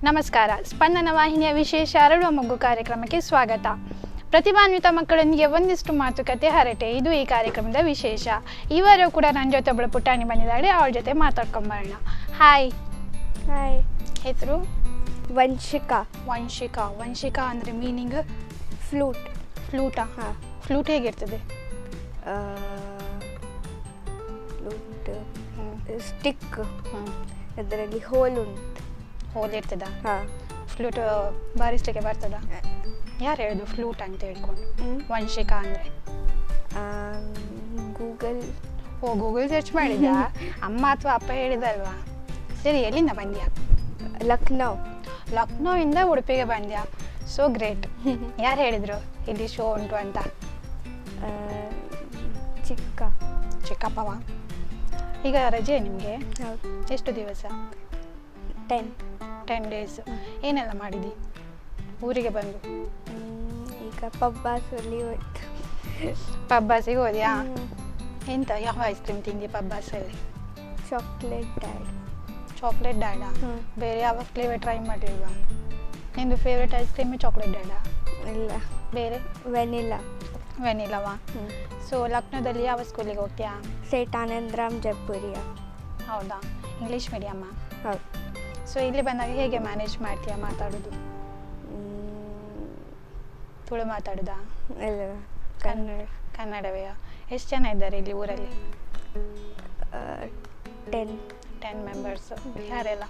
ನಮಸ್ಕಾರ. ಸ್ಪಂದನ ವಾಹಿನಿಯ ವಿಶೇಷ ಅರಳುವ ಮಗು ಕಾರ್ಯಕ್ರಮಕ್ಕೆ ಸ್ವಾಗತ. ಪ್ರತಿಭಾನ್ವಿತ ಮಕ್ಕಳೊಂದಿಗೆ ಒಂದಿಷ್ಟು ಮಾತುಕತೆ ಹರಟೆ, ಇದು ಈ ಕಾರ್ಯಕ್ರಮದ ವಿಶೇಷ. ಇವರು ಕೂಡ ನನ್ನ ಜೊತೆ ಒಬ್ಬಳು ಪುಟಾಣಿ ಬಂದಿದ್ದಾಳೆ, ಅವಳ ಜೊತೆ ಮಾತಾಡ್ಕೊಂಬರೋಣ. ಹಾಯ್. ಹಾಯ್. ಹೆಸರು? ವಂಶಿಕಾ. ವಂಶಿಕಾ. ವಂಶಿಕಾ ಅಂದರೆ ಮೀನಿಂಗ್? ಫ್ಲೂಟಾ? ಹಾಂ. ಫ್ಲೂಟ್ ಹೇಗಿರ್ತದೆ? ಫ್ಲೂಟ್ ಸ್ಟಿಕ್, ಅದರಲ್ಲಿ ಹೋಲ್ ಉಂಟು. ಹೋಲ್ ಇರ್ತದ? ಹಾಂ. ಫ್ಲೂಟ್ ಬಾರಿಸ್ಲಿಕ್ಕೆ ಬರ್ತದ? ಯಾರು ಹೇಳುದು ಫ್ಲೂಟ್ ಅಂತ ಹೇಳ್ಕೊಂಡು? ವಂಶಿಕಾ ಅಂದರೆ ಗೂಗಲ್. ಓ, ಗೂಗಲ್ ಸರ್ಚ್ ಮಾಡಿದ? ಅಮ್ಮ ಅಥವಾ ಅಪ್ಪ ಹೇಳಿದಲ್ವಾ? ಸರಿ, ಎಲ್ಲಿಂದ ಬಂದ್ಯಾ? ಲಕ್ನೋವಿಂದ ಉಡುಪಿಗೆ ಬಂದ್ಯಾ? So great. ಯಾರು ಹೇಳಿದ್ರು ಇಲ್ಲಿ ಶೋ ಉಂಟು ಅಂತ? ಚಿಕ್ಕಪ್ಪವ. ಈಗ ರಜೆ ನಿಮಗೆ? ಎಷ್ಟು ದಿವಸ? 10 ಡೇಸ್. ಏನೆಲ್ಲ ಮಾಡಿದಿ ಊರಿಗೆ ಬಂದು? ಈಗ ಪಬ್ಬಾಸಲ್ಲಿ ಹೋಯ್ತು. ಪಬ್ಬಾಸಿಗೆ ಹೋದ್ಯಾ? ಎಂತ ಯಾವ ಐಸ್ ಕ್ರೀಮ್ ತಿಂದಿ ಪಬ್ಬಾಸಲ್ಲಿ? ಚಾಕ್ಲೇಟ್ ಡ್ಯಾಡಾ? ಬೇರೆ ಯಾವ ಫ್ಲೇವರ್ ಟ್ರೈ ಮಾಡಿಲ್ವಾ? ನಿಂದು ಫೇವ್ರೆಟ್ ಐಸ್ ಕ್ರೀಮ್ ಚಾಕ್ಲೇಟ್ ಡ್ಯಾಡಾ? ಇಲ್ಲ, ಬೇರೆ? ವೆನಿಲವಾ? ಸೊ ಲಕ್ನೋದಲ್ಲಿ ಯಾವ ಸ್ಕೂಲಿಗೆ ಹೋಗ್ತೀಯಾ? ಸೇಠ್ ಆನಂದರಾಮ್ ಜೈಪುರಿಯಾ. ಹೌದಾ? ಇಂಗ್ಲೀಷ್ ಮೀಡಿಯಮ್ಮ? ಹೌದು. ಸೊ ಇಲ್ಲಿ ಬಂದಾಗ ಹೇಗೆ ಮ್ಯಾನೇಜ್ ಮಾಡ್ತೀಯಾ ಮಾತಾಡೋದು? ತುಳು ಮಾತಾಡೋದಾ? ಇಲ್ಲ, ಕನ್ನಡವೇ. ಎಷ್ಟು ಜನ ಇದ್ದಾರೆ ಇಲ್ಲಿ ಊರಲ್ಲಿ? 10 ಮೆಂಬರ್ಸ್. ಯಾರೆಲ್ಲ?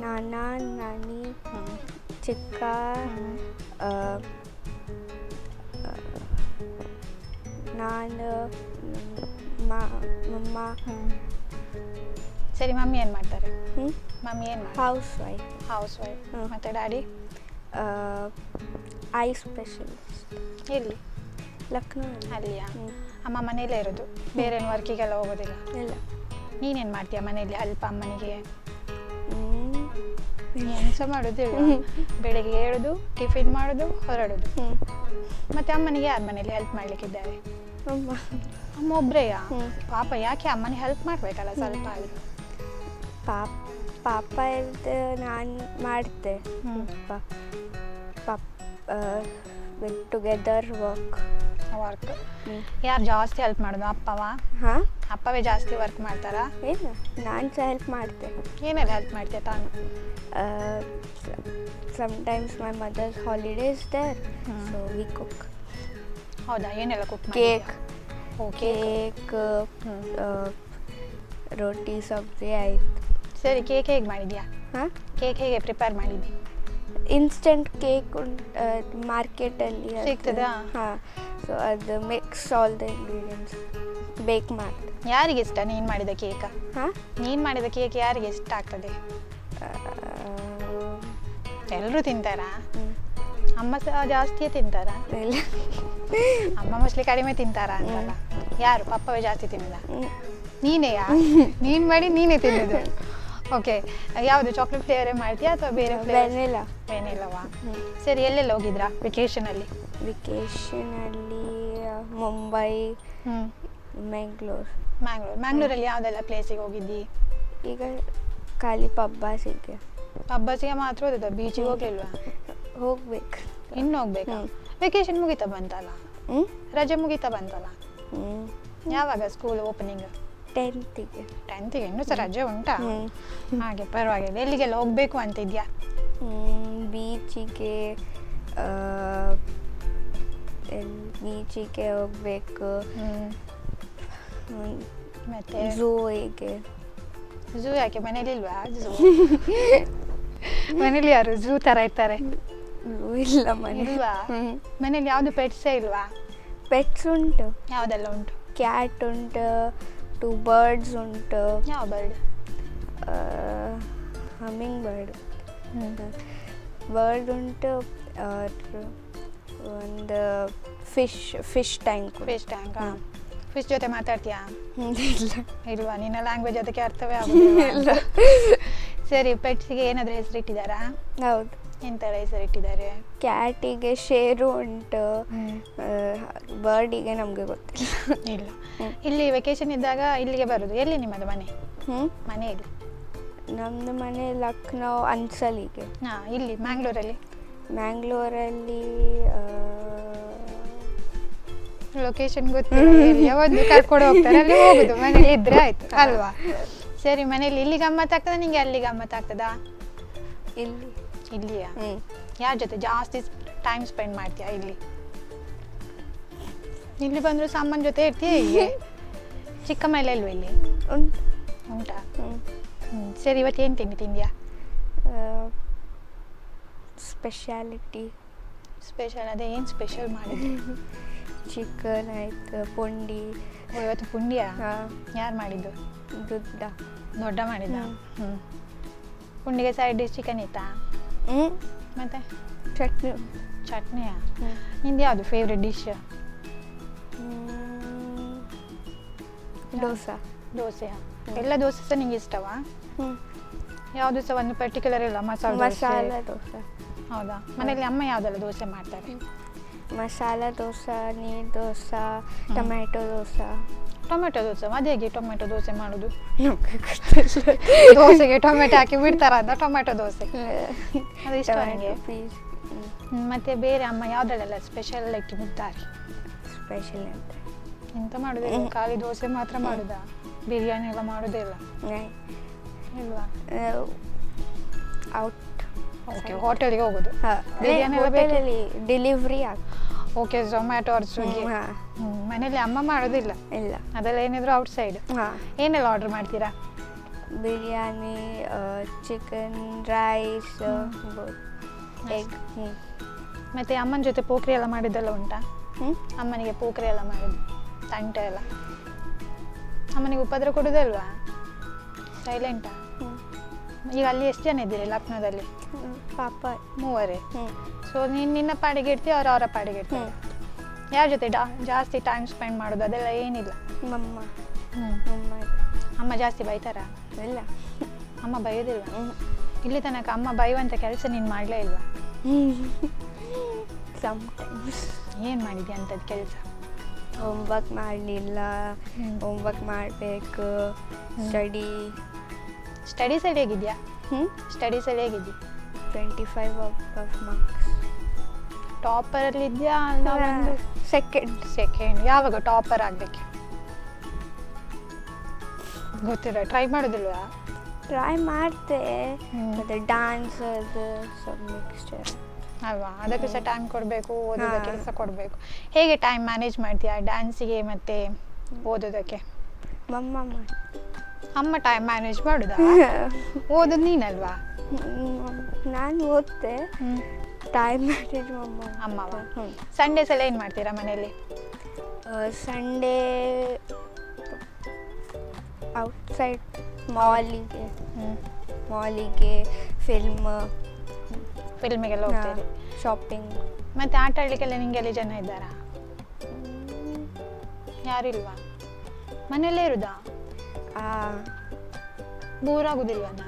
ನಾನಾ, ನಾನಿ, ಚಿಕ್ಕ, ನಾನು, ಮಮ್ಮ. ಸರಿ, ಮಮ್ಮಿ ಏನು ಮಾಡ್ತಾರೆ? ಮಮ್ಮಿ ಏನು ಮಾಡ್ತಾರೆ? House wife. ಮತ್ತು ಡ್ಯಾಡಿ? I specialist. ಎಲ್ಲಿ? ಲಕ್ನೋ. ಅಲ್ಲಿಯಾ? ಅಮ್ಮ ಮನೇಲೇ ಇರೋದು, ಬೇರೆ ವರ್ಕಿಗೆಲ್ಲ ಹೋಗೋದಿಲ್ಲ? ಇಲ್ಲ. ನೀನೇನು ಮಾಡ್ತೀಯ ಮನೇಲಿ ಹೆಲ್ಪ್ ಅಮ್ಮನಿಗೆ? ಏನು ಸಹ ಮಾಡೋದಿಲ್ಲ? ಬೆಳಿಗ್ಗೆ ಏಳೋದು, ಟಿಫಿನ್ ಮಾಡೋದು, ಹೊರಡೋದು. ಮತ್ತು ಅಮ್ಮನಿಗೆ ಯಾರು ಮನೇಲಿ ಹೆಲ್ಪ್ ಮಾಡಲಿಕ್ಕಿದ್ದಾರೆ? ಅಮ್ಮ ಒಬ್ಬರೇಯಾ? ಪಾಪ, ಯಾಕೆ ಅಮ್ಮನಿಗೆ ಹೆಲ್ಪ್ ಮಾಡಬೇಕಲ್ಲ ಸ್ವಲ್ಪ ಆದರೂ? ಪಾಪ ಇದ್ದು ನಾನು ಮಾಡ್ತೆ. Together work. ಯಾರು ಜಾಸ್ತಿ ಹೆಲ್ಪ್ ಮಾಡೋದು? ಅಪ್ಪವಾ? ಹಾಂ. ಅಪ್ಪವೇ ಜಾಸ್ತಿ ವರ್ಕ್ ಮಾಡ್ತಾರಾ? ಏನು, ನಾನು ಸಹ ಹೆಲ್ಪ್ ಮಾಡ್ತೆ. ಏನೆಲ್ಲ ಹೆಲ್ಪ್ ಮಾಡ್ತೀಯ ತಾನು? Sometimes my mother's holidays there, so we cook. ಹೌದಾ? ಏನೆಲ್ಲ ಕುಕ್? ಕೇಕ್, ರೋಟಿ, ಸಬ್ಜಿ ಆಯಿತು. ಸರಿ, ಕೇಕ್ ಹೇಗೆ ಮಾಡಿದ್ಯಾ? ಹಾಂ. ಕೇಕ್ ಹೇಗೆ ಪ್ರಿಪೇರ್ ಮಾಡಿದ್ದಿ? ಇನ್ಸ್ಟೆಂಟ್ ಕೇಕ್ ಮಾರ್ಕೆಟಲ್ಲಿ ಸಿಗ್ತದಾ? ಹಾಂ. ಸೊ ಅದು ಮಿಕ್ಸ್ ಆಲ್ ದ ಇಂಗ್ರೀಡಿಯೆಂಟ್ಸ್, ಬೇಕ್ ಮಾಡಿ. ಯಾರಿಗೆ ಇಷ್ಟ ನೀನು ಮಾಡಿದ ಕೇಕ್? ಹಾಂ. ನೀನು ಮಾಡಿದ ಕೇಕ್ ಯಾರಿಗೆ ಇಷ್ಟ ಆಗ್ತದೆ? ಎಲ್ಲರೂ ತಿಂತಾರಾ? ಅಮ್ಮ ಸಹ ಜಾಸ್ತಿಯೇ ತಿಂತಾರಾ? ಇಲ್ಲ, ಅಮ್ಮ ಮೋಸ್ಟ್ಲಿ ಕಡಿಮೆ ತಿಂತಾರಾ ಅಂತಲ್ಲ. ಯಾರು? ಪಪ್ಪವೇ ಜಾಸ್ತಿ ತಿನ್ನಲ್ಲ? ನೀನೇಯಾ? ನೀನು ಮಾಡಿ ನೀನೇ ತಿನ್ನೋದು? ಓಕೆ. ಯಾವುದು ಚಾಕ್ಲೇಟ್ ಫ್ಲೇವರೇ ಮಾಡ್ತೀಯಾ ಅಥವಾ ಬೇರೆ ಫ್ಲೇವರ್? ವೆನಿಲವಾ? ಸರಿ, ಎಲ್ಲೆಲ್ಲ ಹೋಗಿದ್ರಾ ವೆಕೇಷನಲ್ಲಿ? ಮುಂಬೈ, ಮ್ಯಾಂಗ್ಳೂರಲ್ಲಿ ಯಾವುದೆಲ್ಲ ಪ್ಲೇಸಿಗೆ ಹೋಗಿದ್ದಿ? ಈಗ ಖಾಲಿ ಪಬ್ಬಾಸಿಗೆ ಮಾತ್ರ ಹೋದ? ಬೀಚಿಗೆ ಹೋಗ್ಲಿಲ್ವಾ? ಹೋಗ್ಬೇಕು. ಇನ್ನು ಹೋಗ್ಬೇಕಾ? ವೆಕೇಶನ್ ಮುಗಿತಾ ಬಂತಲ್ಲ? ರಜೆ ಮುಗಿತಾ ಬಂತಲ್ಲ? ಯಾವಾಗ ಸ್ಕೂಲ್ ಓಪನಿಂಗ್? 10th. ಇನ್ನೂ ಸಹ ರಜೆ ಉಂಟಾ? ಹಾಗೆ, ಪರವಾಗಿಲ್ಲ. ಎಲ್ಲಿಗೆಲ್ಲ ಹೋಗ್ಬೇಕು ಅಂತ ಇದೆಯಾ? ಬೀಚಿಗೆ ಹೋಗ್ಬೇಕು. ಮತ್ತೆ ಝೂ ಯಾಕೆ? ಮನೇಲಿ ಇಲ್ವಾ ಝೂ? ಮನೇಲಿ ಯಾರು ಝೂ ಥರ ಇರ್ತಾರೆ? ಇಲ್ಲ, ಇಲ್ವಾ? ಮನೇಲಿ ಯಾವುದು ಪೆಟ್ಸೇ ಇಲ್ವಾ? ಪೆಟ್ಸ್ ಉಂಟು. ಯಾವುದೆಲ್ಲ ಉಂಟು? ಕ್ಯಾಟ್ ಉಂಟು, 2 ಬರ್ಡ್ಸ್ ಉಂಟು. ಯಾವ ಬರ್ಡ್? ಹಮ್ಮಿಂಗ್ ಬರ್ಡ್ ಉಂಟು. ಒಂದು ಫಿಶ್ ಟ್ಯಾಂಕ್. ಫಿಶ್ ಜೊತೆ ಮಾತಾಡ್ತೀಯಾ? ಇಲ್ಲ. ಇಲ್ವಾ? ನಿನ್ನ ಲ್ಯಾಂಗ್ವೇಜ್ ಅದಕ್ಕೆ ಅರ್ಥವೇ ಆಗೋದಿಲ್ಲ. ಸರಿ, ಪೆಟ್ಸಿಗೆ ಏನಾದರೂ ಹೆಸರಿಟ್ಟಿದ್ದಾರಾ? ಹೌದು. ಎಂಥರ ಹೆಸರಿಟ್ಟಿದ್ದಾರೆ? ಕ್ಯಾಟಿಗೆ ಶೇರು ಉಂಟು, ಬರ್ಡಿಗೆ ನಮಗೆ ಗೊತ್ತಿಲ್ಲ. ಇಲ್ಲ. ಇಲ್ಲಿ ವೆಕೇಶನ್ ಇದ್ದಾಗ ಇಲ್ಲಿಗೆ ಬರೋದು. ಎಲ್ಲಿ ನಿಮ್ಮದು ಮನೆ? ಮನೆಯಲ್ಲಿ ನಮ್ಮದು ಮನೆ ಲಕ್ನೋ ಅನ್ಸಲಿಗೆ. ಹಾಂ, ಇಲ್ಲಿ ಮ್ಯಾಂಗ್ಳೂರಲ್ಲಿ ಮ್ಯಾಂಗ್ಳೂರಲ್ಲಿ ಲೊಕೇಶನ್ ಗೊತ್ತಿಲ್ಲ, ಯಾವುದು ಕರ್ಕೊಂಡು ಹೋಗ್ತಾರೆ ಅಲ್ಲಿ ಹೋಗುದು, ಮನೇಲಿ ಇದ್ರೆ ಆಯ್ತು ಅಲ್ವಾ. ಸರಿ, ಮನೇಲಿ ಇಲ್ಲಿ ಗಮ್ಮತ್ ಆಗ್ತದ ನಿಂಗೆ, ಅಲ್ಲಿ ಗಮ್ಮತ್ ಆಗ್ತದಾ? ಇಲ್ಲಿ. ಇಲ್ಲಿಯಾ? ಯಾರ ಜೊತೆ ಜಾಸ್ತಿ ಟೈಮ್ ಸ್ಪೆಂಡ್ ಮಾಡ್ತೀಯಾ ಇಲ್ಲಿ? ಇಲ್ಲಿ ಬಂದ್ರು ಸಾಮಾನ್ ಜೊತೆ ಇರ್ತೀಯ ಹೀಗೆ? ಚಿಕ್ಕಮ್ಮ ಎಲ್ಲ ಇಲ್ವ ಇಲ್ಲಿ? ಉಂಟಾ? ಸರಿ, ಇವತ್ತು ಏನು ತಿಂದ್ಯಾ? ಸ್ಪೆಷಾಲಿಟಿ. ಸ್ಪೆಷಲ್ ಅದೇ ಏನು ಸ್ಪೆಷಲ್ ಮಾಡಿದ್ದು? ಚಿಕನ್ ಆಯ್ತು, ಪುಂಡಿ. ಇವತ್ತು ಪುಂಡಿಯಾ? ಹಾಂ. ಯಾರು ಮಾಡಿದ್ದು? ದೊಡ್ಡ ಮಾಡಿದ್ದ. ಪುಂಡಿಗೆ ಸೈಡ್ ಡಿಶ್ ಚಿಕನ್ ಇತ್ತಾ? ಮತ್ತೆ ಚಟ್ನಿಯಾ? ನಿಂದು ಯಾವುದು ಫೇವ್ರೆಟ್ ಡಿಶ್? ದೋಸೆಯಾ? ಎಲ್ಲ ದೋಸೆ ಸಹ ನಿಂಗೆ ಇಷ್ಟವಾ? ಯಾವುದು ಸಹ ಒಂದು ಪರ್ಟಿಕ್ಯುಲರ್ ಇಲ್ಲ? ಮಸಾಲೆ ದೋಸೆ. ಹೌದಾ? ಮನೇಲಿ ಅಮ್ಮ ಯಾವುದೆಲ್ಲ ದೋಸೆ ಮಾಡ್ತಾರೆ? ಮಸಾಲ ದೋಸೆ, ನೀರು ದೋಸೆ, ಟೊಮ್ಯಾಟೊ ದೋಸೆ. ಟೊಮೆಟೊ ದೋಸೆ ಅದು ಹೇಗೆ ಟೊಮೆಟೊ ದೋಸೆ ಮಾಡೋದು? ನಮಗೆ ಗೊತ್ತಿಲ್ಲ. ದೋಸೆಗೆ ಟೊಮೆಟೊ ಹಾಕಿ ಬಿಡ್ತಾರ ಅಂತ ಟೊಮೆಟೊ ದೋಸೆ ಅದು ಇಷ್ಟ ನನಗೆ. ಮತ್ತೆ ಬೇರೆ ಅಮ್ಮ ಯಾವುದರಲ್ಲೆಲ್ಲ ಸ್ಪೆಷಲ್ ಐಟಮ್ ಇದ್ದಾರೆ? ಸ್ಪೆಷಲ್ ಅಂತ ಎಂತ ಮಾಡೋದಿಲ್ಲ, ಖಾಲಿ ದೋಸೆ ಮಾತ್ರ ಮಾಡೋದಾ? ಬಿರಿಯಾನಿ ಎಲ್ಲ ಮಾಡೋದಿಲ್ಲ ಇಲ್ವಾ? ಔಟ್. ಓಕೆ, ಹೋಟೆಲ್ಗೆ ಹೋಗೋದು. ಬಿರಿಯಾನಿ ಹೋಟೆಲಲ್ಲಿ delivery okay, Zomato or Swiggy. ಮನೇಲಿ ಅಮ್ಮ ಮಾಡೋದಿಲ್ಲ? ಇಲ್ಲ. ಅದೆಲ್ಲ ಏನಿದ್ರು ಔಟ್ ಸೈಡ್. ಏನೆಲ್ಲ ಆರ್ಡರ್ ಮಾಡ್ತೀರಾ? Biryani, chicken, rice, egg. ಮತ್ತೆ ಅಮ್ಮನ ಜೊತೆ ಪೋಖ್ರಿ ಎಲ್ಲ ಮಾಡಿದ್ದೆಲ್ಲ ಉಂಟಾ? ಅಮ್ಮನಿಗೆ ಪೋಖ್ರಿ ಎಲ್ಲ ಮಾಡಿದ್ದು, ತಂಟೆ ಎಲ್ಲ? ಅಮ್ಮನಿಗೆ ಉಪದ್ರ ಕೊಡೋದಲ್ವಾ? ಸೈಲೆಂಟಾ? ಈಗ ಅಲ್ಲಿ ಎಷ್ಟು ಜನ ಇದ್ದೀರಿ ಲಕ್ನೋದಲ್ಲಿ? ಪಾಪ 3. ಸೊ ನೀನು ನಿನ್ನ ಪಾಡಿಗೆ ಇರ್ತೀಯ, ಅವರ ಪಾಡಿಗೆ ಇರ್ತೀಯ? ಯಾರ ಜೊತೆ ಜಾಸ್ತಿ ಟೈಮ್ ಸ್ಪೆಂಡ್ ಮಾಡೋದು ಅದೆಲ್ಲ ಏನಿಲ್ಲ? ಅಮ್ಮ ಜಾಸ್ತಿ ಬೈತಾರಾ? ಇಲ್ಲ, ಅಮ್ಮ ಬೈಯೋದಿಲ್ಲ. ಇಲ್ಲಿ ತನಕ ಅಮ್ಮ ಬೈಯುವಂಥ ಕೆಲಸ ನೀನು ಮಾಡಲೇ ಇಲ್ವಾ? ಸಮ್ಟೈಮ್ಸ್. ಏನು ಮಾಡಿದ್ಯಾ ಅಂಥದ್ದು ಕೆಲಸ? ಹೋಮ್ವರ್ಕ್ ಮಾಡಲಿಲ್ಲ, ಹೋಮ್ವರ್ಕ್ ಮಾಡಬೇಕು, ಸ್ಟಡೀಸಲ್ಲಿ ಹೇಗಿದ್ಯಾ? ಸ್ಟಡೀಸಲ್ಲಿ ಹೇಗಿದ್ಯಾ? 25 ಆಫ್ ಮಾರ್ಕ್ಸ್. ಟಾಪರಲ್ಲಿ ಇದೆಯಾ? ಅಲ್ಲ, ಒಂದು ಸೆಕೆಂಡ್. ಯಾವಾಗ ಟಾಪರ್ ಆಗಲಿಕ್ಕೆ? ಗೊತ್ತಿಲ್ಲ, ಟ್ರೈ ಮಾಡೋದಿಲ್ವಾ? ಟ್ರೈ ಮಾಡ್ತೆ, ಮತ್ತೆ ಡ್ಯಾನ್ಸ್ ಅದು ಸ್ವಲ್ಪ ಮಿಕ್ಸ್ಚರ್ ಅಲ್ವಾ? ಅದಕ್ಕೆ ಸಹ ಟೈಮ್ ಕೊಡಬೇಕು, ಓದೋದಕ್ಕೆ ಕೆಲಸ ಕೊಡಬೇಕು. ಹೇಗೆ ಟೈಮ್ ಮ್ಯಾನೇಜ್ ಮಾಡ್ತೀಯಾ ಡ್ಯಾನ್ಸಿಗೆ ಮತ್ತು ಓದೋದಕ್ಕೆ? ಅಮ್ಮ ಟೈಮ್ ಮ್ಯಾನೇಜ್ ಮಾಡೋದಾ? ಓದೋದು ನೀನಲ್ವಾ? ನಾನು ಓದ್ತೆ, ಟೈಮ್ ಮ್ಯಾನೇಜ್ ಅಮ್ಮವ. ಸಂಡೇಸ್ ಎಲ್ಲ ಏನು ಮಾಡ್ತೀರಾ ಮನೆಯಲ್ಲಿ? ಸಂಡೇ ಔಟ್ಸೈಡ್ ಮಾಲಿಗೆ ಫಿಲ್ಮಿಗೆಲ್ಲ ಹೋಗ್ತೀರಿ? ಶಾಪಿಂಗ್. ಮತ್ತೆ ಆಟ ಆಡಲಿಕ್ಕೆಲ್ಲ ನಿಂಗೆಲ್ಲ ಜನ ಇದ್ದಾರಾ? ಯಾರಿಲ್ವಾ? ಮನೆಯಲ್ಲೇ ಇರುದಾ? ಬೋರ್ ಆಗುದಿಲ್ವನಾ?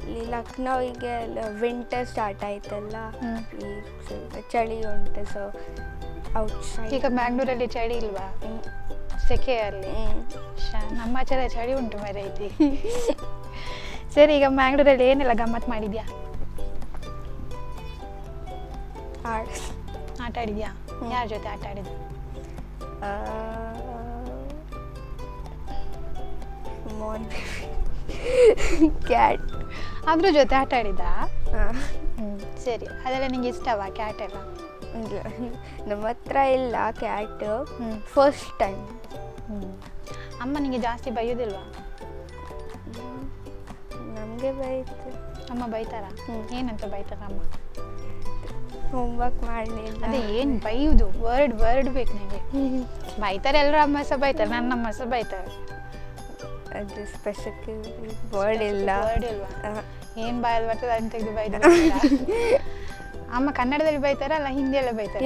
ಇಲ್ಲಿ ಲಕ್ನೋವಿಗೆ ವಿಂಟರ್ ಸ್ಟಾರ್ಟ್ ಆಯ್ತಲ್ಲ, ಈಗ ಸ್ವಲ್ಪ ಚಳಿ ಉಂಟು, ಸೊ ಔಟ್ಸೈಡ್. ಈಗ ಮ್ಯಾಂಗ್ಳೂರಲ್ಲಿ ಚಳಿ ಇಲ್ವಾ? ಸೆಕೆಯಲ್ಲಿ ನಮ್ಮ ಆಚೆ ಚಳಿ ಉಂಟು ಮರೈತಿ. ಸರಿ, ಈಗ ಮ್ಯಾಂಗ್ಳೂರಲ್ಲಿ ಏನೆಲ್ಲ ಗಮ್ಮತ್ ಮಾಡಿದ್ಯಾ? ಆಟ ಆಡಿದ್ಯಾ? ಯಾರ ಜೊತೆ ಆಟ ಆಡಿದ್ಯಾ? ಕ್ಯಾಟ್. ಅದ್ರ ಜೊತೆ ಆಟ ಆಡಿದಾ? ಸರಿ, ಅದೆಲ್ಲ ನಿಂಗೆ ಇಷ್ಟವಾ ಕ್ಯಾಟ್ ಎಲ್ಲ? ಇಲ್ಲ, ನಮ್ಮ ಹತ್ರ ಇಲ್ಲ ಕ್ಯಾಟ್, ಫಸ್ಟ್ ಟೈಮ್. ಅಮ್ಮ ನಿಂಗೆ ಜಾಸ್ತಿ ಬೈಯೋದಿಲ್ವಾ? ನಮಗೆ ಬೈತು. ಅಮ್ಮ ಬೈತಾರಾ? ಏನಂತ ಬೈತಾರ ಅಮ್ಮ? ಹೋಮ್ವರ್ಕ್ ಮಾಡಲಿಲ್ಲ. ಅದೇ ಏನು ಬೈಯುವುದು? ವರ್ಡ್ ಬೇಕು ನನಗೆ. ಬೈತಾರೆ, ಎಲ್ಲರೂ ಅಮ್ಮ ಸಹ ಬೈತಾರೆ, ನನ್ನ ಅಮ್ಮ ಸಹ ಬೈತಾರೆ. ಅದು ಸ್ಪೆಸಿಫಿಕ್ ವರ್ಡ್ ಇಲ್ಲ. ಏನು ಬಾಯಲ್ಲಿ ಬರ್ತದೆ ಅದನ್ನ ತೆಗೆದು ಬೈದು. ಅಮ್ಮ ಕನ್ನಡದಲ್ಲಿ ಬೈತಾರ ಅಲ್ಲ ಹಿಂದಿಯಲ್ಲೇ ಬೈತಾರೆ?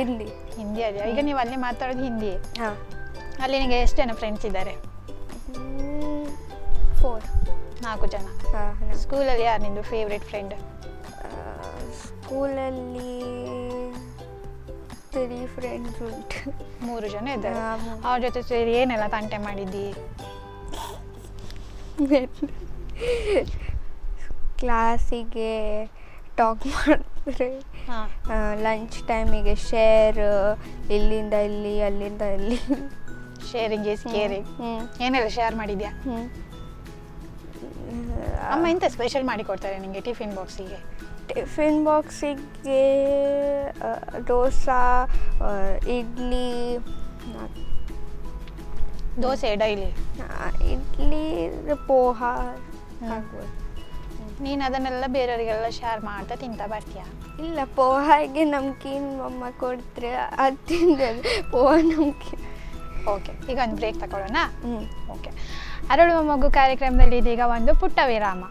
ಹಿಂದಿಯಲ್ಲಿ. ಈಗ ನೀವು ಅಲ್ಲಿ ಮಾತಾಡೋದು ಹಿಂದಿ? ಅಲ್ಲಿ ನಿಮಗೆ ಎಷ್ಟು ಜನ ಫ್ರೆಂಡ್ಸ್ ಇದ್ದಾರೆ? 4 ಜನ. ಸ್ಕೂಲಲ್ಲಿ ಯಾರು ನಿಂದು ಫೇವ್ರೆಟ್ ಫ್ರೆಂಡ್? ಸ್ಕೂಲಲ್ಲಿ 3 ಫ್ರೆಂಡ್ಸ್ ಉಂಟು. 3 ಜನ ಇದ್ದಾರೆ. ಅವ್ರ ಜೊತೆ ಸೇರಿ ಏನೆಲ್ಲ ತಂಟೆ ಮಾಡಿದ್ದಿ? ಕ್ಲಾಸಿಗೆ ಟಾಕ್ ಮಾಡಿದ್ರೆ, ಹಾಂ, ಲಂಚ್ ಟೈಮಿಗೆ ಶೇರ್, ಇಲ್ಲಿಂದ ಇಲ್ಲಿ ಅಲ್ಲಿಂದ ಇಲ್ಲಿ. Sharing is caring. ಏನೆಲ್ಲ ಶೇರ್ ಮಾಡಿದ್ಯಾ? ಅಮ್ಮ ಎಂತ ಸ್ಪೆಷಲ್ ಮಾಡಿ ಕೊಡ್ತಾರೆ ನಿಮಗೆ ಟಿಫಿನ್ ಬಾಕ್ಸಿಗೆ? ಟಿಫಿನ್ ಬಾಕ್ಸಿಗೆ ದೋಸೆ, ಇಡ್ಲಿ, ದೋಸೆ ಡೈಲಿ? ಇಡ್ಲಿ, ಪೋಹ ಆಗ್ಬೋದು. ನೀನು ಅದನ್ನೆಲ್ಲ ಬೇರೆಯವರಿಗೆಲ್ಲ ಶೇರ್ ಮಾಡ್ತಾ ತಿಂತಾ ಬರ್ತೀಯಾ? ಇಲ್ಲ, ಪೋಹಾಗೆ ನಮ್ಕೀನ್ ಅಮ್ಮ ಕೊಡ್ತಾರೆ, ಅದು ತಿಂದದ್ದು ಪೋಹ ನಮ್ಕೀನ್. ಓಕೆ, ಈಗ ಒಂದು ಬ್ರೇಕ್ ತಗೊಳ್ಳೋಣ. ಓಕೆ, ಅರಳುವ ಮಗು ಕಾರ್ಯಕ್ರಮದಲ್ಲಿ ಇದೀಗ ಒಂದು ಪುಟ್ಟ ವಿರಾಮ.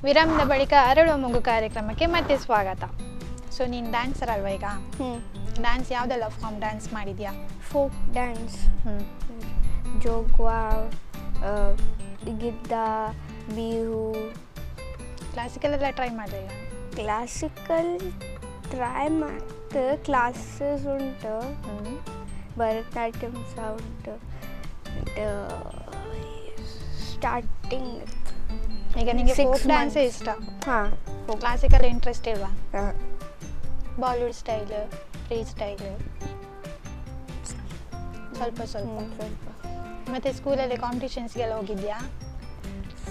ವಿರಾಮದ ಬಳಿಕ ಅರಳುವ ಮಗು ಕಾರ್ಯಕ್ರಮಕ್ಕೆ ಮತ್ತೆ ಸ್ವಾಗತ. ಸೊ ನೀನು ಡ್ಯಾನ್ಸರ್ ಅಲ್ವಾ ಈಗ? ಡ್ಯಾನ್ಸ್ ಯಾವುದೆಲ್ಲ ಫಾರ್ಮ್ ಡ್ಯಾನ್ಸ್ ಮಾಡಿದ್ಯಾ? Folk dance, Jogwa, Giddha, Bihu. Classical ಎಲ್ಲ ಟ್ರೈ ಮಾಡಲಿಲ್ಲ? ಕ್ಲಾಸಿಕಲ್ ಟ್ರೈ ಮಾಡ್ತೆ, ಕ್ಲಾಸಸ್ ಉಂಟು, ಭರತನಾಟ್ಯಂ ಸಹ ಉಂಟು. ಸ್ಟಾರ್ಟಿಂಗ್ ಈಗ ನಿಮಗೆ ಫೋಕ್ ಡ್ಯಾನ್ಸೇ ಇಷ್ಟ? ಹಾಂ. ಕ್ಲಾಸಿಕಲ್ ಇಂಟ್ರೆಸ್ಟ್ ಇಲ್ವಾ? ಹಾಂ. ಬಾಲಿವುಡ್ ಸ್ಟೈಲ್, ಫ್ರೀ ಸ್ಟೈಲ್ ಸ್ವಲ್ಪ ಸ್ವಲ್ಪ. ಮತ್ತೆ ಸ್ಕೂಲಲ್ಲಿ ಕಾಂಪಿಟೇಷನ್ಸ್ಗೆಲ್ಲ ಹೋಗಿದ್ಯಾ?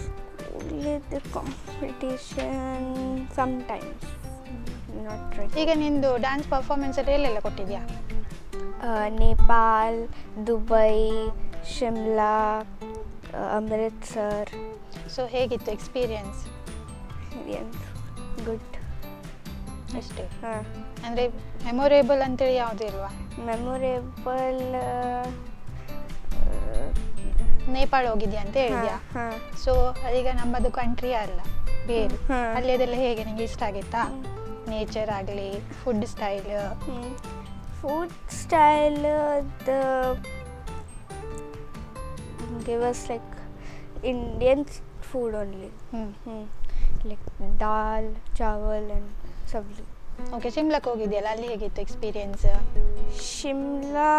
ಸ್ಕೂಲಿದ್ದು ಕಾಂಪಿಟೇಷನ್ ಸಮ್ಟೈಮ್ಸ್, ನಾಟ್ ರೈಟ್. ಈಗ ನಿಂದು ಡ್ಯಾನ್ಸ್ ಪರ್ಫಾರ್ಮೆನ್ಸ್ ಎಲ್ಲೆಲ್ಲ ಕೊಟ್ಟಿದ್ಯಾ? ನೇಪಾಲ್, ದುಬೈ, ಶಿಮ್ಲಾ, ಅಮೃತ್ಸರ್. ಸೊ ಹೇಗಿತ್ತು ಎಕ್ಸ್ಪೀರಿಯನ್ಸ್? ಗುಡ್ ಅಷ್ಟೇ? ಹಾಂ. ಅಂದರೆ ಮೆಮೊರೇಬಲ್ ಅಂತೇಳಿ ಯಾವುದೂ ಇಲ್ವಾ? ಮೆಮೊರೇಬಲ್ ನೇಪಾಳ ಹೋಗಿದ್ಯಾ ಅಂತ ಹೇಳಿದ್ಯಾ? ಹಾಂ. ಸೊ ಅದೀಗ ನಮ್ಮದು ಕಂಟ್ರಿ ಅಲ್ಲ, ಬೇರೆ. ಹಾಂ. ಅಲ್ಲಿ ಅದೆಲ್ಲ ಹೇಗೆ ನಿಂಗೆ ಇಷ್ಟ ಆಗಿತ್ತಾ? ನೇಚರ್ ಆಗಲಿ, food style? Food style it was like Indian food only. Like dal, chawal and sabzi. Okay, ಶಿಮ್ಲಾಕ್ಕೆ ಹೋಗಿದ್ಯಲ್ಲ, ಅಲ್ಲಿ ಹೇಗಿತ್ತು experience? Shimla,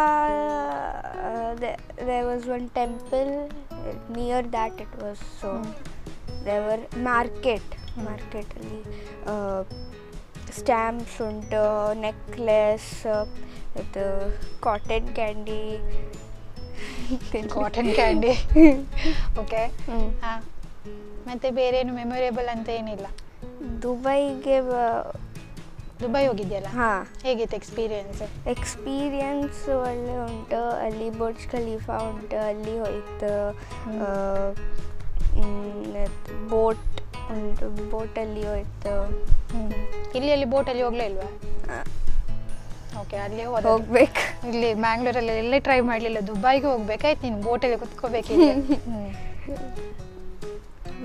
there was one temple, near that it was, so there were market ಅಲ್ಲಿ stamps ಉಂಟು, necklace, ಇದು cotton candy. Cotton candy. Okay. ಹಾಂ, ಮತ್ತೆ ಬೇರೆ ಏನು ಮೆಮೊರೇಬಲ್ ಅಂತ ಏನಿಲ್ಲ? ದುಬೈ ಹೋಗಿದ್ಯಲ್ಲ? ಹಾಂ. ಹೇಗಿತ್ತು ಎಕ್ಸ್ಪೀರಿಯನ್ಸ್? ಎಕ್ಸ್ಪೀರಿಯನ್ಸ್ ಒಳ್ಳೆ ಉಂಟು. ಅಲ್ಲಿ ಬುರ್ಜ್ ಖಲೀಫಾ ಉಂಟು, ಅಲ್ಲಿ ಹೋಯ್ತು. ಬೋಟ್ ಉಂಟು, ಬೋಟಲ್ಲಿ ಹೋಯ್ತು. ಇಲ್ಲಿ ಬೋಟಲ್ಲಿ ಹೋಗ್ಲೇ ಇಲ್ವಾ? ಓಕೆ, ಅಲ್ಲಿ ಹೋಗ್ಬೇಕು. ಇಲ್ಲಿ ಮ್ಯಾಂಗ್ಳೂರಲ್ಲಿ ಎಲ್ಲೇ ಟ್ರೈ ಮಾಡಲಿಲ್ಲ, ದುಬೈಗೆ ಹೋಗ್ಬೇಕಾಯ್ತು ನೀನು, ಬೋಟಲ್ಲಿ ಕುತ್ಕೋಬೇಕಿದೆ.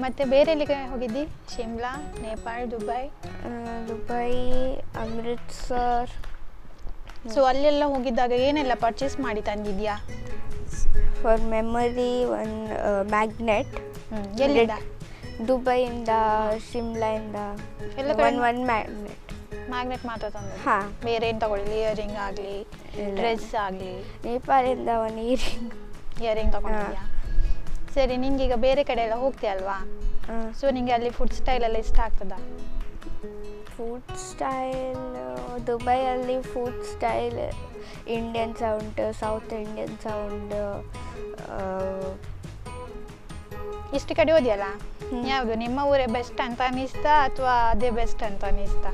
ಮತ್ತೆ ಬೇರೆ ಎಲ್ಲಿಗೆ ಹೋಗಿದ್ದಿ? ಶಿಮ್ಲಾ, ನೇಪಾಳ್, ದುಬೈ? ಅಮೃತ್ಸರ್. ಸೊ ಅಲ್ಲೆಲ್ಲ ಹೋಗಿದ್ದಾಗ ಏನೆಲ್ಲ ಪರ್ಚೇಸ್ ಮಾಡಿ ತಂದಿದ್ಯಾ? For memory one magnet. ಎಲ್ಲಿಂದ? ದುಬೈಯಿಂದ, ಶಿಮ್ಲಾಯಿಂದ ಎಲ್ಲ ಒನ್ ಮ್ಯಾಗ್ನೆಟ್ ಮಾತ್ರ ತಂದ? ಹಾಂ. ಬೇರೆ ಏನು ತಗೊಳ್ಳಿ? ಇಯರಿಂಗ್ ಆಗಲಿ, ಡ್ರೆಸ್ ಆಗಲಿ? ನೇಪಾಳಿಂದ ಒಂದು ಇಯರಿಂಗ್ ತಗೊಂಡಿದ್ಯಾ? ಸರಿ, ನಿಂಗೀಗ ಬೇರೆ ಕಡೆ ಎಲ್ಲ ಹೋಗ್ತೀಯಲ್ವಾ? ಸೊ ನಿಂಗೆ ಅಲ್ಲಿ ಫುಡ್ ಸ್ಟೈಲ್ ಎಲ್ಲ ಇಷ್ಟ ಆಗ್ತದಾ? ಫುಡ್ ಸ್ಟೈಲ್ ದುಬೈಯಲ್ಲಿ ಫುಡ್ ಸ್ಟೈಲ್ ಇಂಡಿಯನ್ ಸಹ ಉಂಟು, ಸೌತ್ ಇಂಡಿಯನ್ ಸಹ ಉಂಟು. ಇಷ್ಟು ಕಡೆ ಹೋದ್ಯಲ್ಲ, ಯಾವುದು ನಿಮ್ಮ ಊರೇ ಬೆಸ್ಟ್ ಅಂತ ಅನಿಸ್ತಾ ಅಥವಾ ಅದೇ ಬೆಸ್ಟ್ ಅಂತ ಅನಿಸ್ತಾ?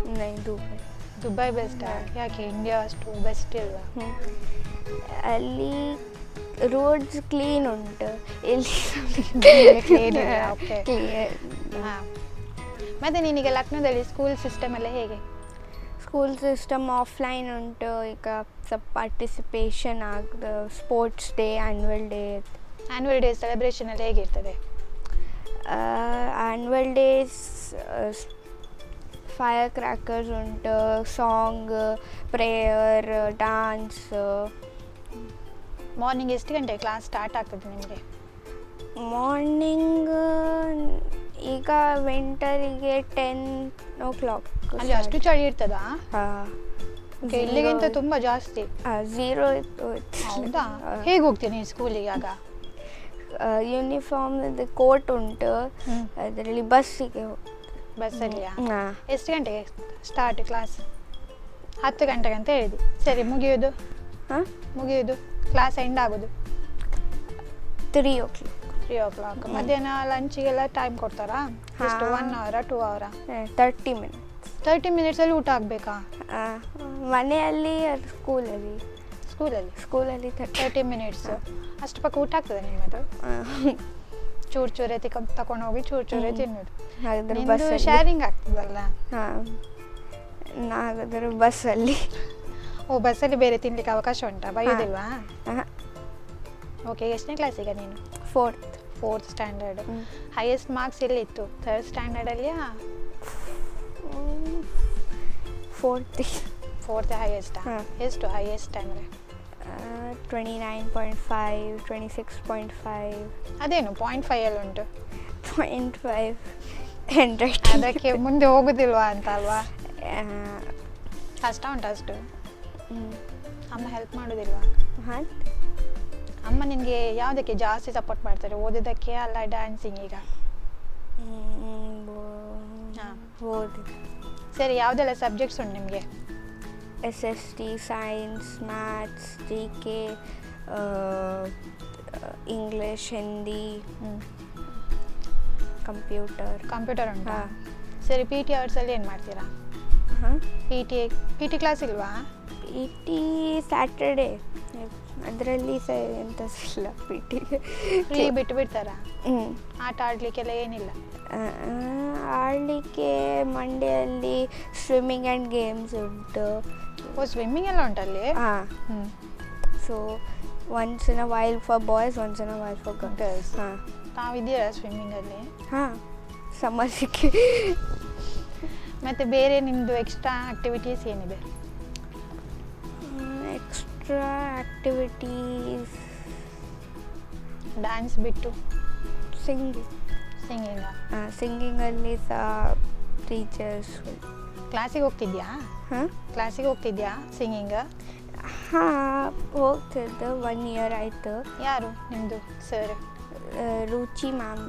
Dubai best. ಯಾಕೆ ಇಂಡಿಯಾ ಅಷ್ಟು ಬೆಸ್ಟ್ ಇಲ್ವಾ? ಅಲ್ಲಿ ರೋಡ್ಸ್ ಕ್ಲೀನ್ ಉಂಟು, ಇಲ್ಲಿ ಕ್ಲೀನ್. ಹಾಂ. ಮತ್ತು ನಿನಗೆ ಲಕ್ನೋದಲ್ಲಿ ಸ್ಕೂಲ್ ಸಿಸ್ಟಮ್ ಎಲ್ಲ ಹೇಗೆ? ಸ್ಕೂಲ್ ಸಿಸ್ಟಮ್ ಆಫ್ಲೈನ್ ಉಂಟು. ಈಗ ಸ್ವಲ್ಪ ಪಾರ್ಟಿಸಿಪೇಷನ್ ಆಗ್ತದೆ, sports day, annual day celebration ಎಲ್ಲ ಹೇಗಿರ್ತದೆ? ಆ್ಯನ್ಯುವಲ್ ಡೇಸ್ ಫೈರ್ ಕ್ರ್ಯಾಕರ್ಸ್ ಉಂಟು, ಸಾಂಗ್, ಪ್ರೇಯರ್, ಡ್ಯಾನ್ಸ್. ಮಾರ್ನಿಂಗ್ ಎಷ್ಟು ಗಂಟೆಗೆ ಕ್ಲಾಸ್ ಸ್ಟಾರ್ಟ್ ಆಗ್ತದೆ ನಿಮಗೆ? ಮಾರ್ನಿಂಗ್ ಈಗ ವಿಂಟರಿಗೆ 10 o'clock. ಅಲ್ಲಿ ಅಷ್ಟು ಚಳಿ ಇರ್ತದಾ? ಹಾಂ, ಓಕೆ, ಇಲ್ಲಿಗಿಂತ ತುಂಬ ಜಾಸ್ತಿ. 0 ಇತ್ತು. ಹೌದಾ? ಹೇಗೆ ಹೋಗ್ತೀನಿ ಸ್ಕೂಲಿಗೆ ಆಗ? ಯೂನಿಫಾರ್ಮ್ ಕೋಟ್ ಉಂಟು, ಅದರಲ್ಲಿ ಬಸ್ಸಿಗೆ ಬಸ್ಸಲ್ಲಿಯಾ? ಹಾಂ. ಎಷ್ಟು ಗಂಟೆಗೆ ಸ್ಟಾರ್ಟ್ ಕ್ಲಾಸ್? 10 ಗಂಟೆಗೆ ಅಂತ ಹೇಳಿದ್ವಿ. ಸರಿ, ಮುಗಿಯೋದು? ಹಾಂ, ಮುಗಿಯೋದು ಕ್ಲಾಸ್ ಎಂಡ್ ಆಗೋದು 3 o'clock. 3 o'clock. ಮಧ್ಯಾಹ್ನ ಲಂಚಿಗೆಲ್ಲ ಟೈಮ್ ಕೊಡ್ತಾರಾ? ಎಷ್ಟು, 1 hour 2 hour? 30 minutes. 30 ಮಿನಿಟ್ಸಲ್ಲಿ ಊಟ ಆಗಬೇಕಾ? ಮನೆಯಲ್ಲಿ ಸ್ಕೂಲಲ್ಲಿ? ಸ್ಕೂಲಲ್ಲಿ 30 ಮಿನಿಟ್ಸ್. ಅಷ್ಟು ಪಕ್ಕ ಊಟ ಆಗ್ತದೆ ನಿಮ್ಮದು? ಚೂರು ಚೂರೇ ತಕೊಂಡು ಹೋಗಿ ಚೂರೇ ತಿನ್ನೋದು. ಬಸ್ಸಲ್ಲಿ ಶೇರಿಂಗ್ ಆಗ್ತದಲ್ಲ? ಹಾಂ, ನಾಗಾದರೂ ಬಸ್ಸಲ್ಲಿ. ಓ, ಬಸ್ಸಲ್ಲಿ ಬೇರೆ ತಿನ್ಲಿಕ್ಕೆ ಅವಕಾಶ ಉಂಟಾ? ಬೈಯೋದಿಲ್ವಾ? ಹಾಂ. ಓಕೆ, ಎಷ್ಟನೇ ಕ್ಲಾಸಿಗೆ ನೀನು? 4th standard. ಹೈಯೆಸ್ಟ್ ಮಾರ್ಕ್ಸ್ ಎಲ್ಲಿತ್ತು? 3rd ಸ್ಟ್ಯಾಂಡರ್ಡಲ್ಲಿಯಾ? 4th ಹೈಯೆಸ್ಟಾ? ಎಷ್ಟು ಹೈಯೆಸ್ಟ್ ಅಂದರೆ? 29.5, 26.5. ಅದೇನು 0.5 ಅಲ್ಲಿ ಉಂಟು? 0.5 handwriting. ಅದಕ್ಕೆ ಮುಂದೆ ಹೋಗುದಿಲ್ವಾ ಅಂತ ಅಲ್ವಾ? ಕಷ್ಟ ಉಂಟು ಅಷ್ಟು? ಅಮ್ಮ ಹೆಲ್ಪ್ ಮಾಡೋದಿಲ್ವಾ? ಹಾಂ, ಅಮ್ಮ ನಿನಗೆ ಯಾವುದಕ್ಕೆ ಜಾಸ್ತಿ ಸಪೋರ್ಟ್ ಮಾಡ್ತಾರೆ? ಓದೋದಕ್ಕೆ ಅಲ್ಲ ಡ್ಯಾನ್ಸಿಂಗ್ ಈಗ? ಓದಿ. ಸರಿ, ಯಾವುದೆಲ್ಲ ಸಬ್ಜೆಕ್ಟ್ಸ್ ಉಂಟು ನಿಮಗೆ? SST, science, maths, GK, English, Hindi, computer ಉಂಟಾ? ಸರಿ, PT ಅವರ್ಸಲ್ಲಿ ಏನು ಮಾಡ್ತೀರಾ? ಹಾಂ, PT ಕ್ಲಾಸ್ ಇಲ್ವಾ? PT ಸ್ಯಾಟರ್ಡೇ, ಅದರಲ್ಲಿ ಎಂತ ಇಲ್ಲ. PT ಫ್ರೀ ಬಿಟ್ಟು ಬಿಡ್ತಾರಾ? ಹ್ಞೂ. ಆಟ ಆಡಲಿಕ್ಕೆಲ್ಲ ಏನಿಲ್ಲ? ಆಡಲಿಕ್ಕೆ ಮಂಡೆಯಲ್ಲಿ ಸ್ವಿಮ್ಮಿಂಗ್ ಆ್ಯಂಡ್ ಗೇಮ್ಸ್ ಉಂಟು. ಓ, ಸ್ವಿಮ್ಮಿಂಗ್ ಎಲ್ಲ ಉಂಟಲ್ಲಿ? ಹಾಂ. So once in a while for boys, once in a while for girls. ಹಾಂ. ತಾವಿದ್ದೀರಾ ಸ್ವಿಮ್ಮಿಂಗಲ್ಲಿ? ಹಾಂ, ಸಮಸ್ಯೆ. ಮತ್ತು ಬೇರೆ ನಿಮ್ಮದು ಎಕ್ಸ್ಟ್ರಾ ಆ್ಯಕ್ಟಿವಿಟೀಸ್ ಏನಿದೆ? ಎಕ್ಸ್ಟ್ರಾ ಆ್ಯಕ್ಟಿವಿಟೀಸ್ ಡ್ಯಾನ್ಸ್ ಬಿಟ್ಟು? ಸಿಂಗಿಂಗಾ? ಸಿಂಗಿಂಗಲ್ಲಿ ಸಹ ಟೀಚರ್ಸ್. ಕ್ಲಾಸಿಗೆ ಹೋಗ್ತಿದ್ಯಾ? ಹಾಂ, ಕ್ಲಾಸಿಗೆ ಹೋಗ್ತಿದ್ಯಾ ಸಿಂಗಿಂಗ್? ಹಾಂ, ಹೋಗ್ತಿದ್ದೆ. 1 year ಆಯಿತು. ಯಾರು ನಿಮ್ಮದು ಸರ್? ರುಚಿ ಮ್ಯಾಮ್.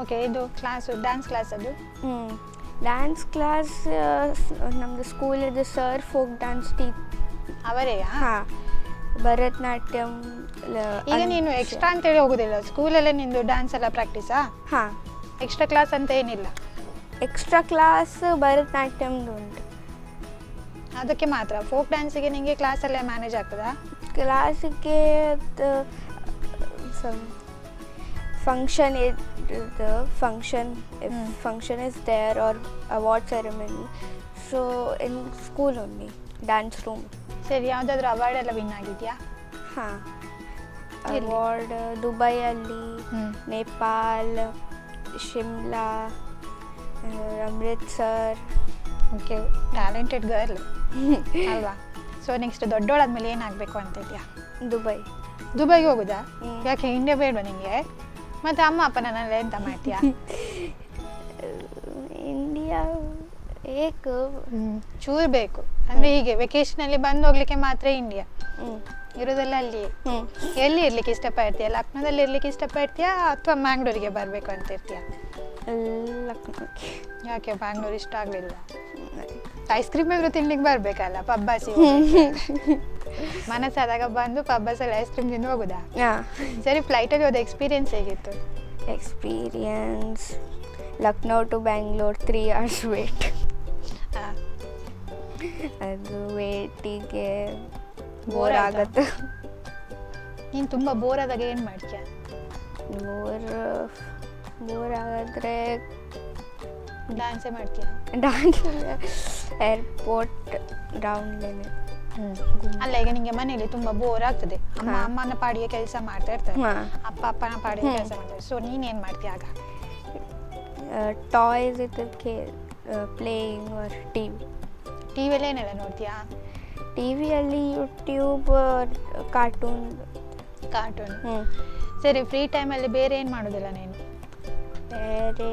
ಓಕೆ, ಇದು ಕ್ಲಾಸು ಡ್ಯಾನ್ಸ್ ಕ್ಲಾಸ್ ಅದು? ಡ್ಯಾನ್ಸ್ ಕ್ಲಾಸ್ ನಮ್ಮದು ಸ್ಕೂಲಿದ್ದು ಸರ್ ಫೋಕ್ ಡ್ಯಾನ್ಸ್ ಅವರೇ? ಹಾಂ, ಭರತನಾಟ್ಯಂ. ಈಗ ನೀನು ಎಕ್ಸ್ಟ್ರಾ ಅಂತೇಳಿ ಹೋಗೋದಿಲ್ಲ ಸ್ಕೂಲಲ್ಲೇ? ನಿಂದು ಡ್ಯಾನ್ಸ್ ಎಲ್ಲ ಪ್ರಾಕ್ಟೀಸಾ? ಹಾಂ. ಎಕ್ಸ್ಟ್ರಾ ಕ್ಲಾಸ್ ಅಂತ ಏನಿಲ್ಲ? ಎಕ್ಸ್ಟ್ರಾ ಕ್ಲಾಸ್ ಭರತನಾಟ್ಯಮ್ದು ಉಂಟು. ಅದಕ್ಕೆ ಮಾತ್ರ? ಫೋಕ್ ಡ್ಯಾನ್ಸಿಗೆ ನಿಮಗೆ ಕ್ಲಾಸಲ್ಲೇ ಮ್ಯಾನೇಜ್ ಆಗ್ತದಾ? ಕ್ಲಾಸಿಗೆ function is there or award ceremony, so in school only, dance room. ಸರಿ, ಯಾವುದಾದ್ರೂ ಅವಾರ್ಡ್ ಎಲ್ಲ ವಿನ್ ಆಗಿದೆಯಾ? ಹಾಂ, ಅವಾರ್ಡ್ ದುಬೈಯಲ್ಲಿ, Nepal, Shimla, Amritsar. Okay, talented girl ಅಲ್ವಾ? ಸೊ ನೆಕ್ಸ್ಟ್ ದೊಡ್ಡೋಳಾದ್ಮೇಲೆ ಏನಾಗಬೇಕು ಅಂತ ಇದೆಯಾ? ದುಬೈಗೆ ಹೋಗುದಾ? ಯಾಕೆ, ಇಂಡಿಯಾ ಬೇಡವಾ ನಿಮಗೆ? ಮತ್ತು ಅಮ್ಮ ಅಪ್ಪನನ್ನೆಲ್ಲ ಎಂತ ಮಾಡ್ತೀಯಾ? ಇಂಡಿಯಾ ಏಕು ಚೂರು ಬೇಕು ಅಂದರೆ ಹೀಗೆ ವೆಕೇಷನಲ್ಲಿ ಬಂದು ಹೋಗ್ಲಿಕ್ಕೆ ಮಾತ್ರ ಇಂಡಿಯಾ ಇರೋದೆಲ್ಲ ಅಲ್ಲಿ? ಎಲ್ಲಿ ಇರ್ಲಿಕ್ಕೆ ಇಷ್ಟಪಡ್ತೀಯಾ? ಲಕ್ನೋದಲ್ಲಿ ಇರ್ಲಿಕ್ಕೆ ಇಷ್ಟಪಡ್ತೀಯಾ ಅಥವಾ ಮ್ಯಾಂಗ್ಳೂರಿಗೆ ಬರಬೇಕು ಅಂತ ಇರ್ತೀಯಾ? ಲಕ್ನೋಕ್ಕೆ. ಯಾಕೆ ಬ್ಯಾಂಗ್ಳೂರು ಇಷ್ಟ ಆಗಲಿಲ್ಲ? ಐಸ್ ಕ್ರೀಮ್ ಆದರೂ ತಿನ್ಲಿಕ್ಕೆ ಬರಬೇಕಲ್ಲ, ಪಬ್ಬಾಸಿ ಮನಸ್ಸಾದಾಗ ಬಂದು ಪಬ್ಬಾಸಲ್ಲಿ ಐಸ್ ಕ್ರೀಮ್ ತಿಂದು ಹೋಗುದಾ? ಸರಿ, ಫ್ಲೈಟಲ್ಲಿ ಹೋದ ಎಕ್ಸ್ಪೀರಿಯನ್ಸ್ ಹೇಗಿತ್ತು? Experience Lucknow to Bangalore 3 hours wait. ಅದು ವೇಟಿಗೆ ಬೋರ್ ಆಗುತ್ತೆ. ನೀನು ತುಂಬ ಬೋರ್ ಆದಾಗ ಏನು ಮಾಡ್ತೀಯ? ಬೋರ್ ಆಗಿದ್ರೆ ಡ್ಯಾನ್ಸೇ ಮಾಡ್ತೀಯ? ಡ್ಯಾನ್ಸ್ ಏರ್ಪೋರ್ಟ್ ರೌಂಡ್ಲೇನೆ. ಅಲ್ಲ, ಈಗ ನಿಂಗೆ ಮನೇಲಿ ತುಂಬಾ ಬೋರ್ ಆಗ್ತದೆ, ಅಮ್ಮನ ಪಾಡಿಗೆ ಕೆಲಸ ಮಾಡ್ತಾ ಇರ್ತಾರೆ, ಅಪ್ಪನ ಪಾಡಿಗೆ ಕೆಲಸ ಮಾಡ್ತಾರೆ, ಸೊ ನೀನೇನ್ ಮಾಡ್ತೀಯ ಆಗ? ಟಾಯ್ಸ್ ಇದಕ್ಕೆ ಪ್ಲೇಯಿಂಗ್ ಆರ್ ಟಿವಿಯಲ್ಲಿ ಏನೆಲ್ಲ ನೋಡ್ತೀಯಾ? ಟಿವಿಯಲ್ಲಿ ಯೂಟ್ಯೂಬ್, ಕಾರ್ಟೂನ್. ಸರಿ, ಫ್ರೀ ಟೈಮಲ್ಲಿ ಬೇರೆ ಏನು ಮಾಡೋದಿಲ್ಲ ನೀನು? ಬೇರೆ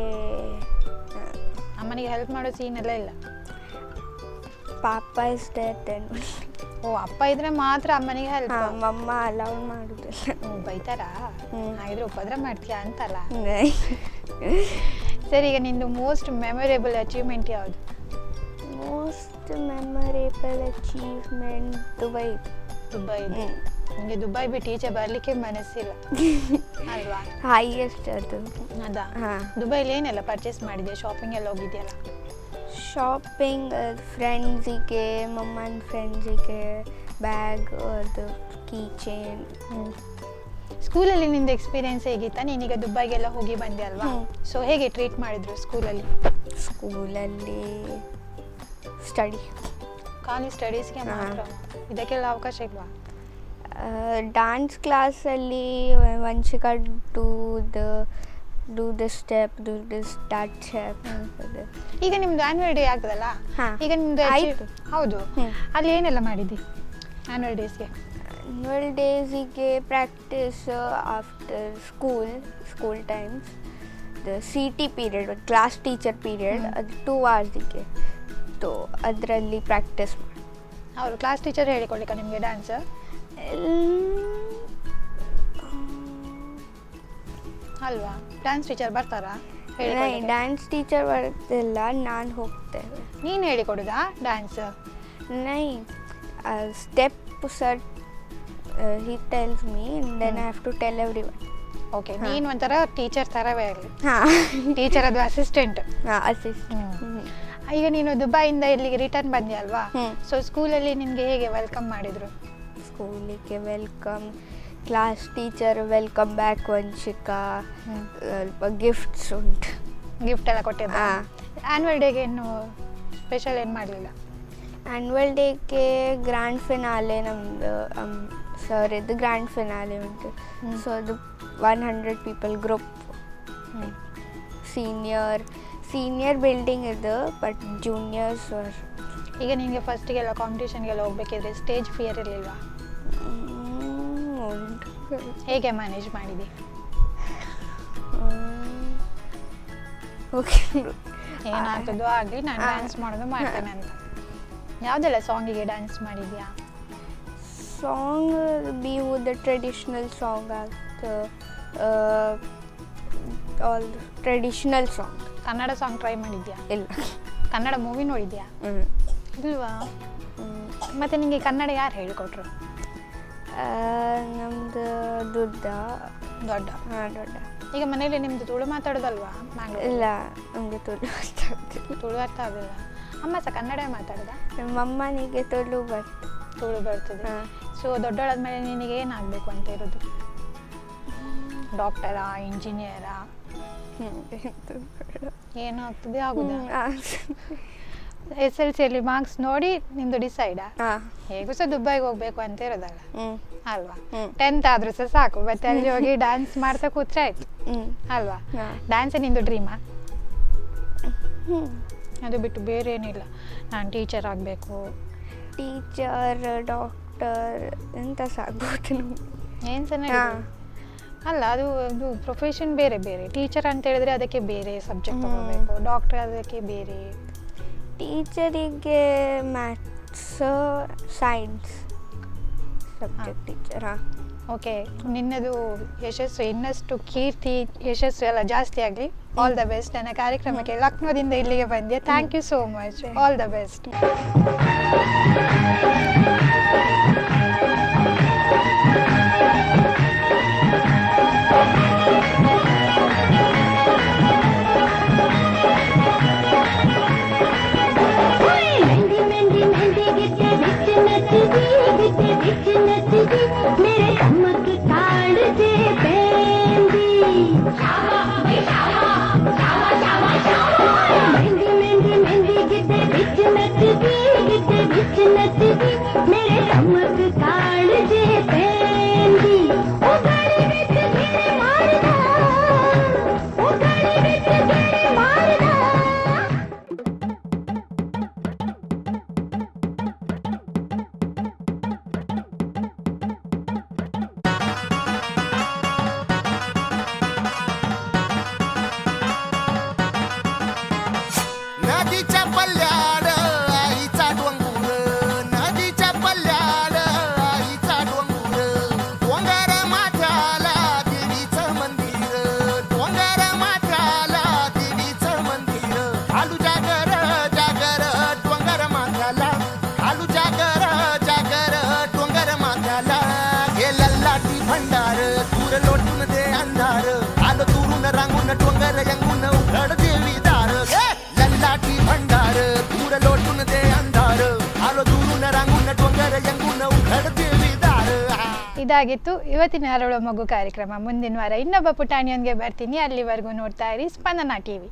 ಅಮ್ಮ ಅಮ್ಮನಿಗೆ ಹೆಲ್ಪ್ ಮಾಡೋ ಸೀನ್ ಎಲ್ಲ ಇಲ್ಲ. ಪಾಪ ಇಸ್ ದೇರ್ ದೆನ್. ಓ, ಅಪ್ಪ ಇದ್ರೆ ಮಾತ್ರ ಅಮ್ಮನಿಗೆ ಹೆಲ್ಪ್. ಮಮ್ಮ ಅಲೌ ಮಾಡುದಿಲ್ಲ. ಬೈತಾರಾ? ಹಾಗಿದ್ರೆ ಉಪದ್ರ ಮಾಡ್ತೀಯಾ ಅಂತಲ್ಲ. ಸರಿ, ಈಗ ನಿಂದು ಮೋಸ್ಟ್ ಮೆಮೊರೇಬಲ್ ಅಚೀವ್ಮೆಂಟ್ ಯಾವುದು? Most memorable achievement Dubai. ನಿಮಗೆ ದುಬೈ ಬಿಟ್ಟು ಈಚೆ ಬರ್ಲಿಕ್ಕೆ ಮನಸ್ಸಿಲ್ಲ ಅಲ್ವಾ? ಹೈಯೆಸ್ಟ್ ಅದು. ಅದಾ? ದುಬೈಲಿ ಏನೆಲ್ಲ ಪರ್ಚೇಸ್ ಮಾಡಿದ್ಯಾ? ಶಾಪಿಂಗ್ ಎಲ್ಲ ಹೋಗಿದ್ಯಲ್ಲ? ಶಾಪಿಂಗ್ ಫ್ರೆಂಡ್ಸಿಗೆ, ಮಮ್ಮನ ಫ್ರೆಂಡ್ಸಿಗೆ ಬ್ಯಾಗ್, ಅದು ಕೀ ಚೈನ್. ಸ್ಕೂಲಲ್ಲಿ ನಿಂದು ಎಕ್ಸ್ಪೀರಿಯನ್ಸ್ ಹೇಗಿತ್ತಾ? ನೀನೀಗ ದುಬೈಗೆಲ್ಲ ಹೋಗಿ ಬಂದೆ ಅಲ್ವಾ? ಸೊ ಹೇಗೆ ಟ್ರೀಟ್ ಮಾಡಿದ್ರು ಸ್ಕೂಲಲ್ಲಿ? ಸ್ಕೂಲಲ್ಲಿ ಸ್ಟಡಿ, ಖಾಲಿ ಸ್ಟಡೀಸ್ಗೆ ಮಾತ್ರ? ಇದಕ್ಕೆಲ್ಲ ಅವಕಾಶ ಇಲ್ವಾ? ಡ್ಯಾನ್ಸ್ ಕ್ಲಾಸಲ್ಲಿ Vanshika do the step, do this that step. ಈಗ ನಿಮ್ದು ಆನ್ಯುವಲ್ ಡೇ ಆಗ್ತದಲ್ಲ, ಈಗ ನಿಮ್ದು ಆಯ್ತು. ಹೌದು, ಅಲ್ಲಿ ಏನೆಲ್ಲ ಮಾಡಿದ್ದಿ ಆನ್ಯುವಲ್ ಡೇಸ್ಗೆ? ಆನ್ಯುವಲ್ ಡೇಸಿಗೆ practice after school times, the C T period, class teacher period, ಅದು 2 hours. ಸೊ ಅದರಲ್ಲಿ ಪ್ರಾಕ್ಟೀಸ್ ಮಾಡಿ. ಅವರು ಕ್ಲಾಸ್ ಟೀಚರ್ ಹೇಳಿಕೊಡ್ಲಿಕ್ಕ ನಿಮಗೆ ಡ್ಯಾನ್ಸ್? ಅಲ್ವಾ? ಡ್ಯಾನ್ಸ್ ಟೀಚರ್ ಬರ್ತಾರಾ? ಡ್ಯಾನ್ಸ್ ಟೀಚರ್ ಬರ್ತಿಲ್ಲ, ನಾನು ಹೋಗ್ತೇವೆ. ನೀನು ಹೇಳಿಕೊಡುದಾ ಡ್ಯಾನ್ಸ್? ನೈ, step sir he tells me and then I have to tell everyone. Okay, ನೀನು ಒಂಥರ ಟೀಚರ್ ಥರವೇ ಆಗಲಿ. ಟೀಚರ್ ಅದು ಅಸಿಸ್ಟೆಂಟ್. ಅಸಿಸ್ಟೆಂಟ್. ಈಗ ನೀನು ದುಬೈಯಿಂದ ಇಲ್ಲಿಗೆ ರಿಟರ್ನ್ ಬಂದಿ ಅಲ್ವಾ? ಸೊ ಸ್ಕೂಲಲ್ಲಿ ನಿನಗೆ ಹೇಗೆ ವೆಲ್ಕಮ್ ಮಾಡಿದ್ರು? ಸ್ಕೂಲಿಗೆ welcome, class teacher welcome back Vanshika, ಸ್ವಲ್ಪ ಗಿಫ್ಟ್ಸ್ ಉಂಟು. ಗಿಫ್ಟ್ ಎಲ್ಲ ಕೊಟ್ಟಿದ್ದ? ಆ್ಯನ್ಯುವಲ್ ಡೇಗೆ ಏನು ಸ್ಪೆಷಲ್ ಏನು ಮಾಡಲಿಲ್ಲ? ಆ್ಯನ್ಯುವಲ್ ಡೇಗೆ ಗ್ರ್ಯಾಂಡ್ ಫಿನಾಲೆ, ನಮ್ಮದು ಸರ್ ಇದು ಗ್ರ್ಯಾಂಡ್ ಫಿನಾಲೆ ಉಂಟು. ಸೊ ಅದು 100 people ಗ್ರೂಪ್. ಸೀನಿಯರ್ ಬಿಲ್ಡಿಂಗ್ ಇದು, ಬಟ್ ಜೂನಿಯರ್ಸ್. ಈಗ ನಿಮಗೆ ಫಸ್ಟಿಗೆಲ್ಲ ಕಾಂಪಿಟೇಷನ್ಗೆಲ್ಲ ಹೋಗ್ಬೇಕಿದ್ರೆ ಸ್ಟೇಜ್ ಫಿಯರ್ ಇರಲಿಲ್ವಾ? ಉಂಟು. ಹೇಗೆ ಮ್ಯಾನೇಜ್ ಮಾಡಿದೆ? ಓಕೆ, ಏನಾಗ್ತದೋ ಆಗಲಿ, ನಾನು ಡ್ಯಾನ್ಸ್ ಮಾಡೋದು ಮಾಡ್ತೇನೆ ಅಂತ. ಯಾವುದೆಲ್ಲ ಸಾಂಗಿಗೆ ಡ್ಯಾನ್ಸ್ ಮಾಡಿದ್ಯಾ? Song Bihu, the traditional song ಆಗ್ತು, all traditional song. Kannada song try ಮಾಡಿದ್ಯಾ? ಇಲ್ಲ. ಕನ್ನಡ ಮೂವಿ ನೋಡಿದ್ಯಾ? ಇಲ್ವಾ? ಮತ್ತೆ ನಿಮಗೆ ಕನ್ನಡ ಯಾರು ಹೇಳಿಕೊಟ್ರು? ನಮ್ಮದು ದೊಡ್ಡ. ದೊಡ್ಡ? ಈಗ ಮನೇಲಿ ನಿಮ್ದು ತುಳು ಮಾತಾಡೋದಲ್ವಾ? ಇಲ್ಲ, ನಮಗೆ ತುಳು ಅರ್ಥ ಆಗ್ತಿಲ್ಲ. ತುಳು ಅರ್ಥ ಆಗೋಲ್ಲ? ಅಮ್ಮ ಸಹ ಕನ್ನಡ ಮಾತಾಡೋದ? ನಮ್ಮಮ್ಮನಿಗೆ ತುಳು ಬರ್ತದೆ. ಸೊ ದೊಡ್ಡೋಳಾದ್ಮೇಲೆ ನಿನಗೆ ಏನಾಗಬೇಕು ಅಂತ ಇರೋದು? ಡಾಕ್ಟರಾ, ಇಂಜಿನಿಯರಾ? ಏನು ಆಗ್ತದೆ ಆಗುದಾ? SLCಯಲ್ಲಿ ಮಾರ್ಕ್ಸ್ ನೋಡಿ ನಿಮ್ದು ಡಿಸೈಡಾ? ಹೇಗೂ ಸಹ ದುಬೈಗೆ ಹೋಗ್ಬೇಕು ಅಂತ ಇರೋದಲ್ಲ ಅಲ್ವಾ? 10th ಆದ್ರೂ ಸಹ ಸಾಕು, ಮತ್ತೆ ಅಲ್ಲಿ ಹೋಗಿ ಡ್ಯಾನ್ಸ್ ಮಾಡ್ತಾ ಕೂತ್ರೆ ಆಯ್ತು ಅಲ್ವಾ? ಡ್ಯಾನ್ಸ್ ನಿಂದು ಡ್ರೀಮಾ? ಅದು ಬಿಟ್ಟು ಬೇರೆ ಏನಿಲ್ಲ, ನಾನು ಟೀಚರ್ ಆಗಬೇಕು, ಟೀಚರ್, ಡಾಕ್ಟರ್ ಎಂತ ಸಾಗ್ಬೋದು. ಏನು ಸಹ ಅಲ್ಲ, ಅದು ಪ್ರೊಫೆಷನ್ ಬೇರೆ ಬೇರೆ. ಟೀಚರ್ ಅಂತ ಹೇಳಿದ್ರೆ ಅದಕ್ಕೆ ಬೇರೆ ಸಬ್ಜೆಕ್ಟ್ ತಗೋಬೇಕು, ಡಾಕ್ಟರ್ ಅದಕ್ಕೆ ಬೇರೆ. ಟೀಚರಿಗೆ maths, science subject teacher. Okay, ನಿನ್ನದು ಯಶಸ್ಸು ಇನ್ನಷ್ಟು ಕೀರ್ತಿ, ಯಶಸ್ಸು ಎಲ್ಲ ಜಾಸ್ತಿ ಆಗಲಿ. All the best. ನನ್ನ ಕಾರ್ಯಕ್ರಮಕ್ಕೆ ಲಕ್ನೋದಿಂದ ಇಲ್ಲಿಗೆ ಬಂದೆ. Thank you so much. All the best. ಇದಾಗಿತ್ತು ಇವತ್ತಿನ ಹರಳುವ ಮಗು ಕಾರ್ಯಕ್ರಮ. ಮುಂದಿನ ವಾರ ಇನ್ನೊಬ್ಬ ಪುಟಾಣಿಯೊಂದಿಗೆ ಬರ್ತೀನಿ. ಅಲ್ಲಿವರೆಗೂ ನೋಡ್ತಾ ಇರಿ ಸ್ಪಂದನ ಟಿವಿ.